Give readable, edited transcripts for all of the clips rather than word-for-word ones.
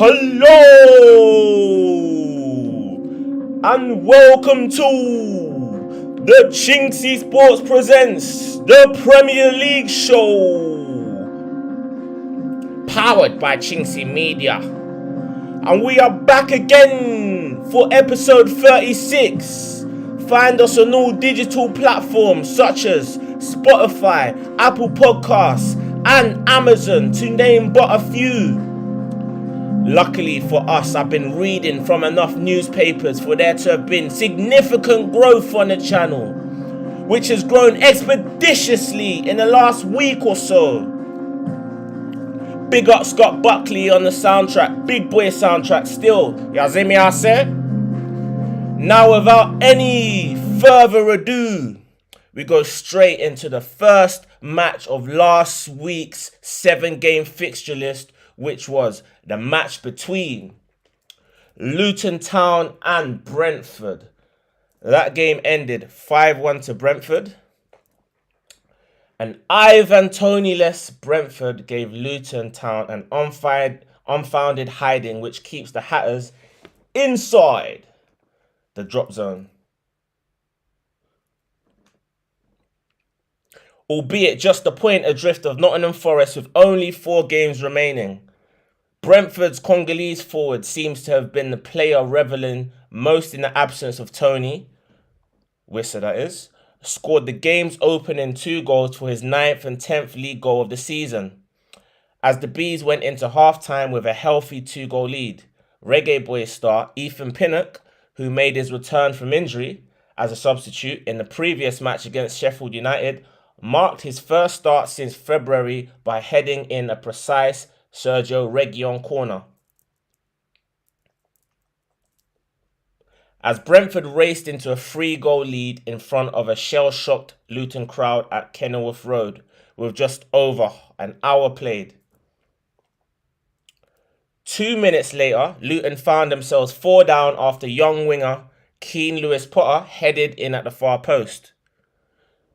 Hello and welcome to the Chinksey Sports Presents, the Premier League show, powered by chinkseyMEDIA. And we are back again for episode 36. Find us on all digital platforms such as Spotify, Apple Podcasts and Amazon, to name but a few. Luckily for us, I've been reading from enough newspapers for there to have been significant growth on the channel, which has grown expeditiously in the last week or so. Big up Scott Buckley on the soundtrack, big boy soundtrack still. You see me, I say? Now without any further ado, we go straight into the first match of last week's 7-game fixture list, which was the match between Luton Town and Brentford. That game ended 5-1 to Brentford. An Ivan Toney-less Brentford gave Luton Town an unfounded hiding, which keeps the Hatters inside the drop zone. Albeit just a point adrift of Nottingham Forest with only 4 games remaining. Brentford's Congolese forward seems to have been the player reveling most in the absence of Tony, Wissa that is, scored the game's opening 2 goals for his 9th and 10th league goal of the season. As the Bees went into half-time with a healthy 2-goal lead, Reggae Boys star Ethan Pinnock, who made his return from injury as a substitute in the previous match against Sheffield United, marked his first start since February by heading in a precise Sergio Reguilon corner. As Brentford raced into a 3-goal lead in front of a shell-shocked Luton crowd at Kenilworth Road with just over an hour played. 2 minutes later, Luton found themselves 4 down after young winger Keane Lewis-Potter headed in at the far post.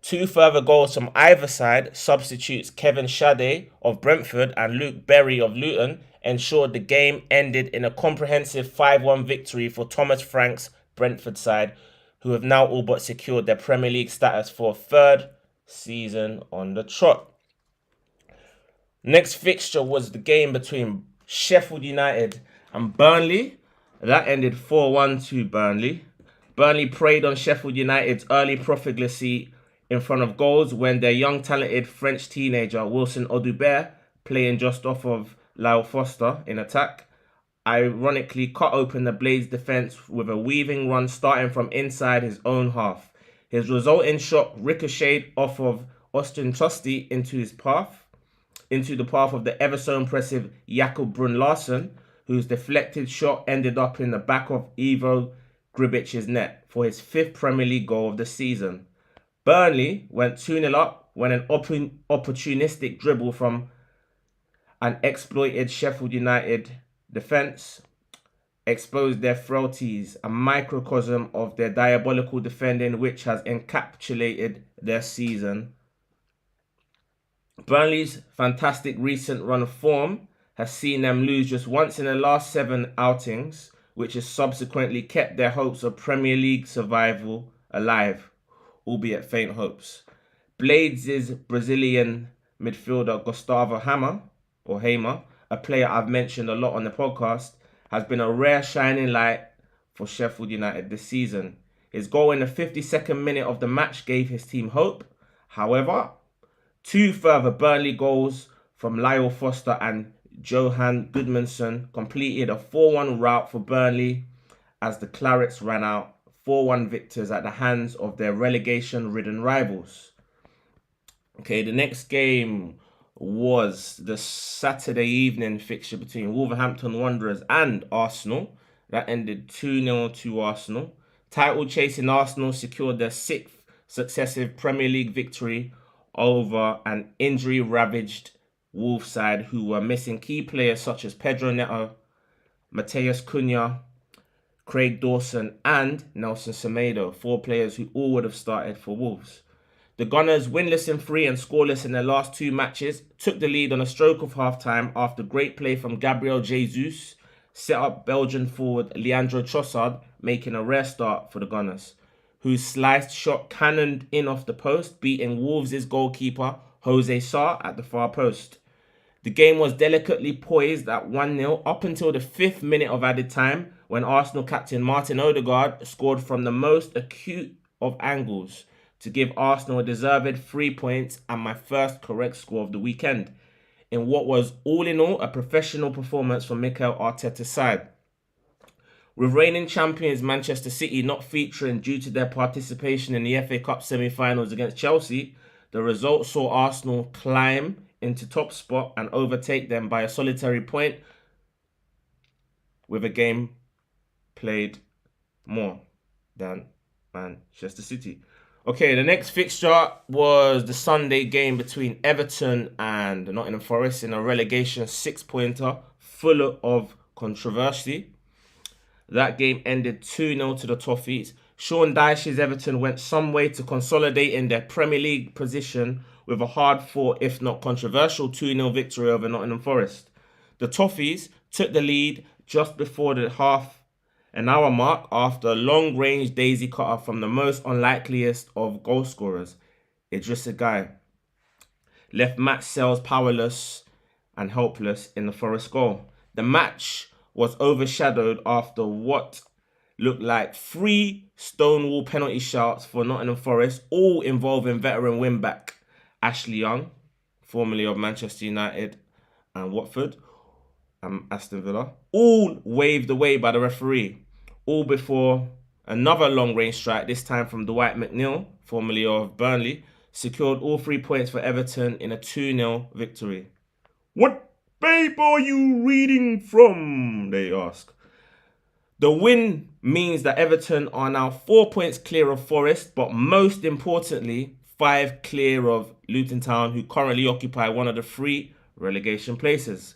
2 further goals from either side, substitutes Kevin Shade of Brentford and Luke Berry of Luton, ensured the game ended in a comprehensive 5-1 victory for Thomas Frank's Brentford side, who have now all but secured their Premier League status for a 3rd season on the trot. Next fixture was the game between Sheffield United and Burnley. That ended 4-1 to Burnley. Burnley preyed on Sheffield United's early profligacy in front of goals when their young talented French teenager Wilson Odubert, playing just off of Lyle Foster in attack, ironically cut open the Blades' defence with a weaving run starting from inside his own half. His resulting shot ricocheted off of Austin Trusty into the path of the ever so impressive Jakob Brun Larsen, whose deflected shot ended up in the back of Ivo Gribic's net for his 5th Premier League goal of the season. Burnley went 2-0 up when an opportunistic dribble from an exploited Sheffield United defence exposed their frailties, a microcosm of their diabolical defending which has encapsulated their season. Burnley's fantastic recent run of form has seen them lose just once in the last 7 outings, which has subsequently kept their hopes of Premier League survival alive, albeit faint hopes. Blades' Brazilian midfielder Gustavo Hamer, a player I've mentioned a lot on the podcast, has been a rare shining light for Sheffield United this season. His goal in the 52nd minute of the match gave his team hope. However, 2 further Burnley goals from Lyle Foster and Johan Goodmanson completed a 4-1 rout for Burnley as the Clarets ran out 4-1 victors at the hands of their relegation-ridden rivals. Okay, the next game was the Saturday evening fixture between Wolverhampton Wanderers and Arsenal. That ended 2-0 to Arsenal. Title-chasing Arsenal secured their 6th successive Premier League victory over an injury-ravaged Wolves side who were missing key players such as Pedro Neto, Mateus Cunha, Craig Dawson and Nelson Semedo, 4 players who all would have started for Wolves. The Gunners, winless in 3 and scoreless in their last 2 matches, took the lead on a stroke of half-time after great play from Gabriel Jesus, set up Belgian forward Leandro Trossard, making a rare start for the Gunners, whose sliced shot cannoned in off the post, beating Wolves' goalkeeper Jose Sarr at the far post. The game was delicately poised at 1-0 up until the 5th minute of added time, when Arsenal captain Martin Odegaard scored from the most acute of angles to give Arsenal a deserved 3 points and my first correct score of the weekend, in what was all in all a professional performance from Mikel Arteta's side. With reigning champions Manchester City not featuring due to their participation in the FA Cup semi-finals against Chelsea, the result saw Arsenal climb into top spot and overtake them by a solitary point, with a game played more than Manchester City. Okay, the next fixture was the Sunday game between Everton and Nottingham Forest in a relegation 6-pointer full of controversy. That game ended 2-0 to the Toffees. Sean Dyche's Everton went some way to consolidating their Premier League position with a hard-fought, if not controversial, 2-0 victory over Nottingham Forest. The Toffees took the lead just before the half-an-hour mark after a long-range daisy cutter from the most unlikeliest of goal scorers, Idrissa Gueye, left Matt Sells powerless and helpless in the Forest goal. The match was overshadowed after what looked like 3 Stonewall penalty shouts for Nottingham Forest, all involving veteran wing-back Ashley Young, formerly of Manchester United and Watford, Aston Villa, all waved away by the referee, all before another long-range strike, this time from Dwight McNeil, formerly of Burnley, secured all 3 points for Everton in a 2-0 victory. "What paper are you reading from?" they ask. The win means that Everton are now 4 points clear of Forest, but most importantly, 5 clear of Luton Town, who currently occupy one of the 3 relegation places.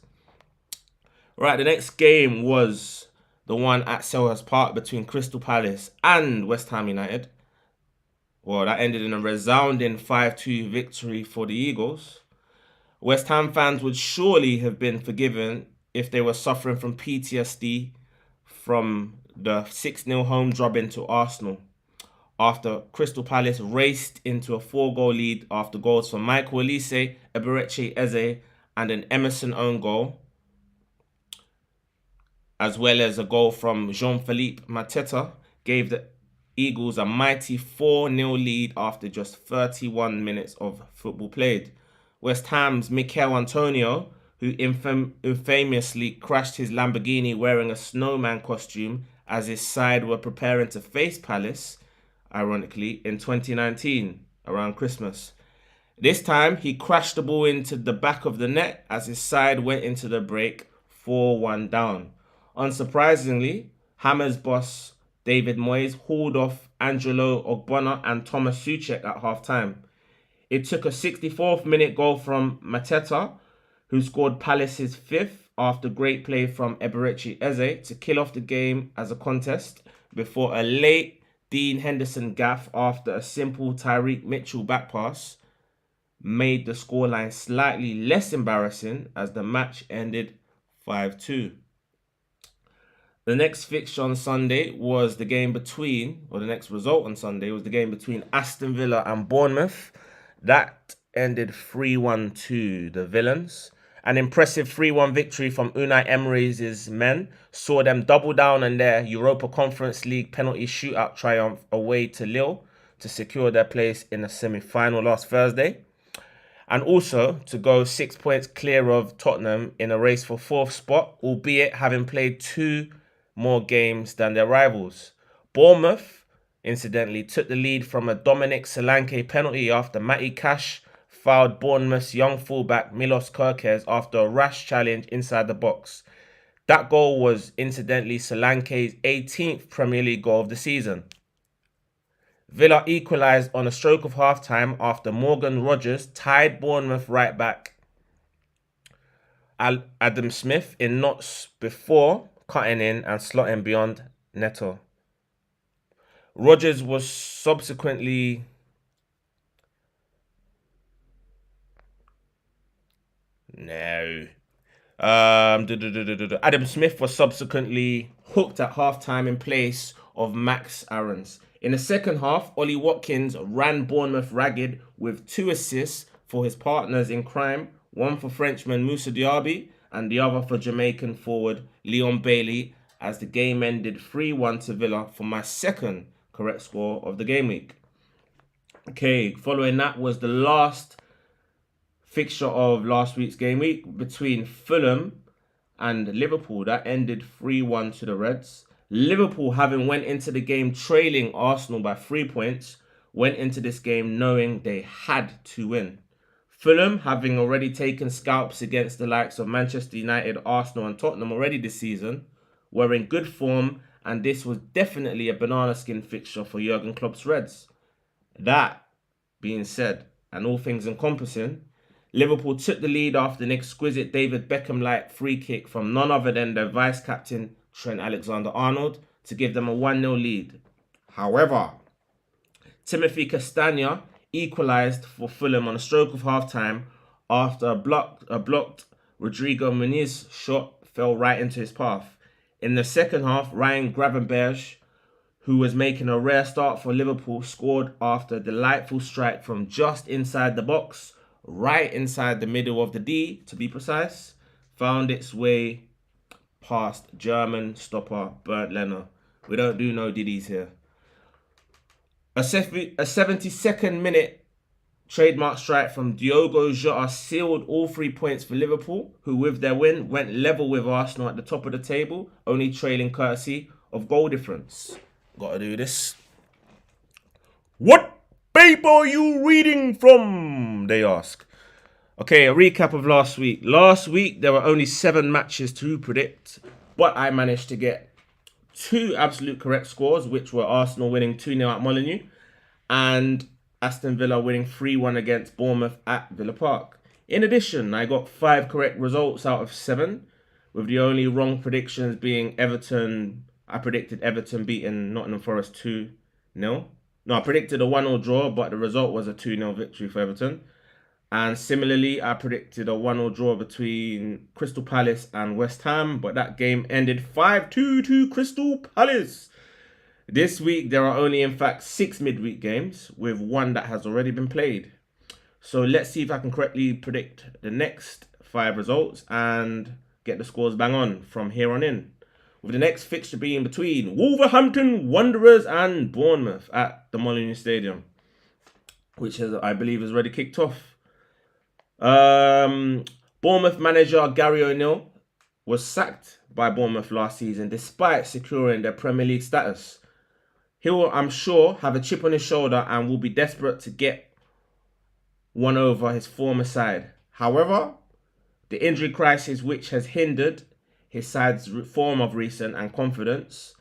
Right, the next game was the one at Selhurst Park between Crystal Palace and West Ham United. Well, that ended in a resounding 5-2 victory for the Eagles. West Ham fans would surely have been forgiven if they were suffering from PTSD from the 6-0 home drubbing to Arsenal, after Crystal Palace raced into a 4-goal lead after goals from Michael Olise, Eberechi Eze, and an Emerson own goal, as well as a goal from Jean-Philippe Mateta, gave the Eagles a mighty 4-0 lead after just 31 minutes of football played. West Ham's Mikel Antonio, who infamously crashed his Lamborghini wearing a snowman costume as his side were preparing to face Palace, ironically, in 2019, around Christmas. This time, he crashed the ball into the back of the net as his side went into the break 4-1 down. Unsurprisingly, Hammers boss David Moyes hauled off Angelo Ogbonna and Thomas Souček at half-time. It took a 64th minute goal from Mateta, who scored Palace's 5th after great play from Eberechi Eze to kill off the game as a contest, before a late Dean Henderson gaff after a simple Tyreek Mitchell back pass made the scoreline slightly less embarrassing as the match ended 5-2. The next fixture on Sunday was the game between, or the next result on Sunday was the game between Aston Villa and Bournemouth. That ended 3-1 to the Villains. An impressive 3-1 victory from Unai Emery's men saw them double down on their Europa Conference League penalty shootout triumph away to Lille to secure their place in the semi-final last Thursday, and also to go 6 points clear of Tottenham in a race for 4th spot, albeit having played 2 more games than their rivals. Bournemouth, incidentally, took the lead from a Dominic Solanke penalty after Matty Cash fouled Bournemouth's young fullback Milos Kerkez after a rash challenge inside the box. That goal was incidentally Solanke's 18th Premier League goal of the season. Villa equalised on a stroke of half-time after Morgan Rogers tied Bournemouth right back Adam Smith in knots before cutting in and slotting beyond Neto. Rogers was subsequently Adam Smith was subsequently hooked at halftime in place of Max Aarons. In the second half, Ollie Watkins ran Bournemouth ragged with 2 assists for his partners in crime, one for Frenchman Moussa Diaby and the other for Jamaican forward Leon Bailey, as the game ended 3-1 to Villa for my second correct score of the game week. Okay, following that was the last fixture of last week's game week between Fulham and Liverpool. That ended 3-1 to the Reds. Liverpool, having went into the game trailing Arsenal by 3 points, went into this game knowing they had to win. Fulham, having already taken scalps against the likes of Manchester United, Arsenal and Tottenham already this season, were in good form, and this was definitely a banana skin fixture for Jurgen Klopp's Reds. That being said, and all things encompassing, Liverpool took the lead after an exquisite David Beckham-like free kick from none other than their vice-captain Trent Alexander-Arnold to give them a 1-0 lead. However, Timothy Castagne equalised for Fulham on a stroke of half-time after a blocked Rodrigo Muniz shot fell right into his path. In the second half, Ryan Gravenberch, who was making a rare start for Liverpool, scored after a delightful strike from just inside the box, right inside the middle of the D, to be precise, found its way past German stopper Bernd Lehner. We don't do no diddies here. A 72nd minute trademark strike from Diogo Jota sealed all 3 points for Liverpool, who with their win went level with Arsenal at the top of the table, only trailing courtesy of goal difference. Gotta do this. What paper are you reading from? They ask. Okay, a recap of last week. Last week, there were only 7 matches to predict, but I managed to get 2 absolute correct scores, which were Arsenal winning 2-0 at Molineux and Aston Villa winning 3-1 against Bournemouth at Villa Park. In addition, I got 5 correct results out of 7, with the only wrong predictions being Everton. I predicted Everton beating Nottingham Forest 2-0. No, I predicted a 1-0 draw, but the result was a 2-0 victory for Everton. And similarly, I predicted a 1-0 draw between Crystal Palace and West Ham, but that game ended 5-2 to Crystal Palace. This week, there are only, in fact, 6 midweek games, with 1 that has already been played. So let's see if I can correctly predict the next 5 results and get the scores bang on from here on in. With the next fixture being between Wolverhampton Wanderers and Bournemouth at the Molineux Stadium, which I believe has already kicked off. Bournemouth manager Gary O'Neill was sacked by Bournemouth last season despite securing their Premier League status. He will, I'm sure, have a chip on his shoulder and will be desperate to get one over his former side. However, the injury crisis which has hindered his side's form of recent and confidence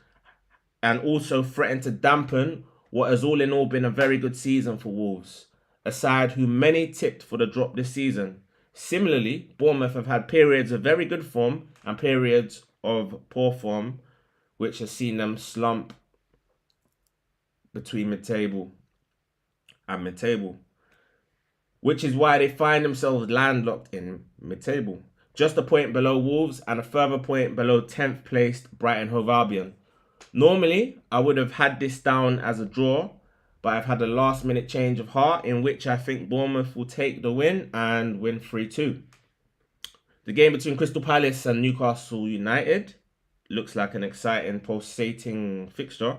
and also threatened to dampen what has all in all been a very good season for Wolves, a side who many tipped for the drop this season. Similarly, Bournemouth have had periods of very good form and periods of poor form, which has seen them slump between mid-table and mid-table, which is why they find themselves landlocked in mid-table, just a point below Wolves and a further point below 10th placed Brighton Hove Albion. Normally, I would have had this down as a draw, but I've had a last minute change of heart in which I think Bournemouth will take the win and win 3-2. The game between Crystal Palace and Newcastle United looks like an exciting pulsating fixture.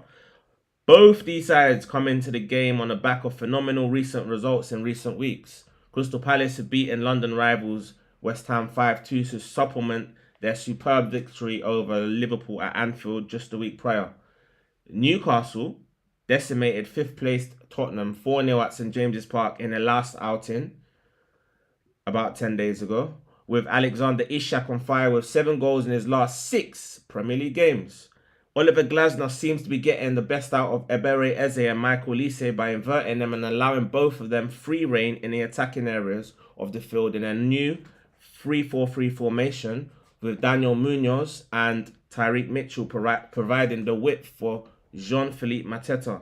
Both these sides come into the game on the back of phenomenal recent results in recent weeks. Crystal Palace have beaten London rivals West Ham 5-2 to supplement their superb victory over Liverpool at Anfield just a week prior. Newcastle decimated 5th placed Tottenham 4-0 at St James's Park in their last outing about 10 days ago, with Alexander Isak on fire with 7 goals in his last 6 Premier League games. Oliver Glasner seems to be getting the best out of Ebere Eze and Michael Lise by inverting them and allowing both of them free rein in the attacking areas of the field in a new 3-4-3 formation, with Daniel Munoz and Tyreek Mitchell providing the width for Jean-Philippe Mateta.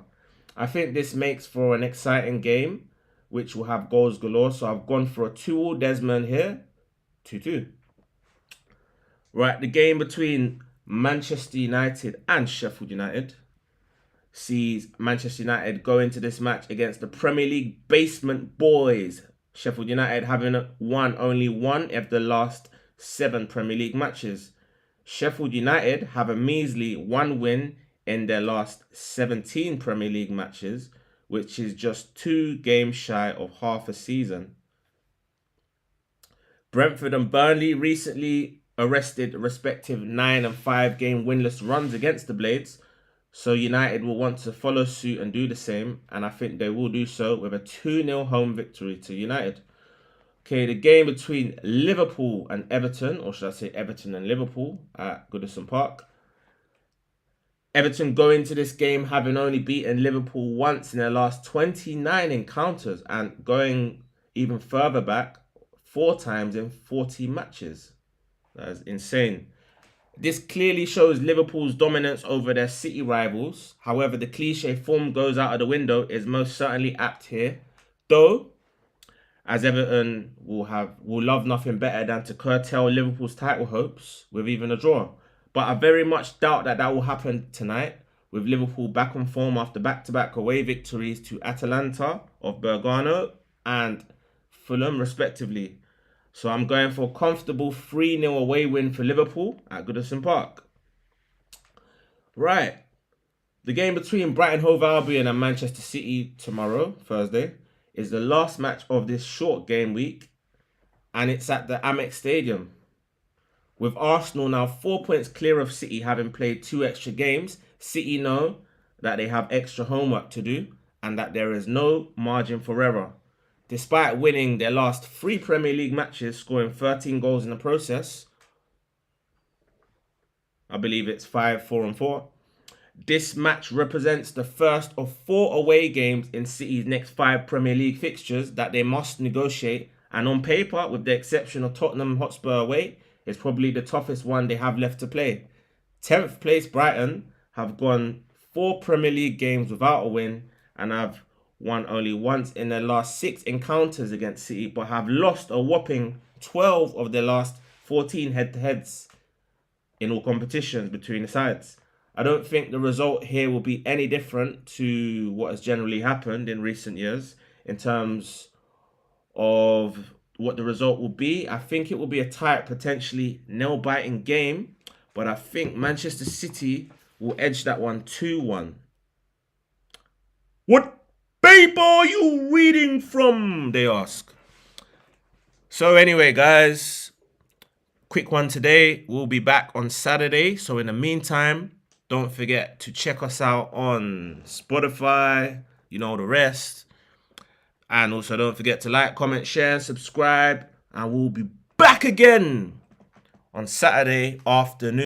I think this makes for an exciting game, which will have goals galore. So I've gone for a 2-2 Desmond here, 2-2. Right, the game between Manchester United and Sheffield United sees Manchester United go into this match against the Premier League basement boys. Sheffield United having won only one of the last 7 Premier League matches. Sheffield United have a measly 1 win in their last 17 Premier League matches, which is just 2 games shy of half a season. Brentford and Burnley recently arrested respective 9 and 5 game winless runs against the Blades, so United will want to follow suit and do the same, and I think they will do so with a 2-0 home victory to United. Okay, the game between Liverpool and Everton, or should I say Everton and Liverpool at Goodison Park. Everton go into this game having only beaten Liverpool once in their last 29 encounters, and going even further back, 4 times in 40 matches. That is insane. This clearly shows Liverpool's dominance over their City rivals. However, the cliche form goes out of the window is most certainly apt here. Though, as Everton will love nothing better than to curtail Liverpool's title hopes with even a draw. But I very much doubt that will happen tonight, with Liverpool back on form after back-to-back away victories to Atalanta of Bergamo and Fulham respectively. So I'm going for a comfortable 3-0 away win for Liverpool at Goodison Park. Right. The game between Brighton Hove Albion and Manchester City tomorrow, Thursday, is the last match of this short game week, and it's at the Amex Stadium. With Arsenal now 4 points clear of City, having played 2 extra games, City know that they have extra homework to do and that there is no margin for error. Despite winning their last 3 Premier League matches, scoring 13 goals in the process, I believe it's 5, 4 and 4. This match represents the first of 4 away games in City's next 5 Premier League fixtures that they must negotiate, and on paper, with the exception of Tottenham Hotspur away, it's probably the toughest one they have left to play. 10th place Brighton have gone 4 Premier League games without a win and have won only once in their last 6 encounters against City, but have lost a whopping 12 of their last 14 head-to-heads in all competitions between the sides. I don't think the result here will be any different to what has generally happened in recent years in terms of what the result will be. I think it will be a tight, potentially nail-biting game, but I think Manchester City will edge that one 2-1. What paper are you reading from, they ask. So anyway, guys, quick one today. We'll be back on Saturday. So in the meantime, don't forget to check us out on Spotify, you know the rest. And also don't forget to like, comment, share, subscribe. And we'll be back again on Saturday afternoon.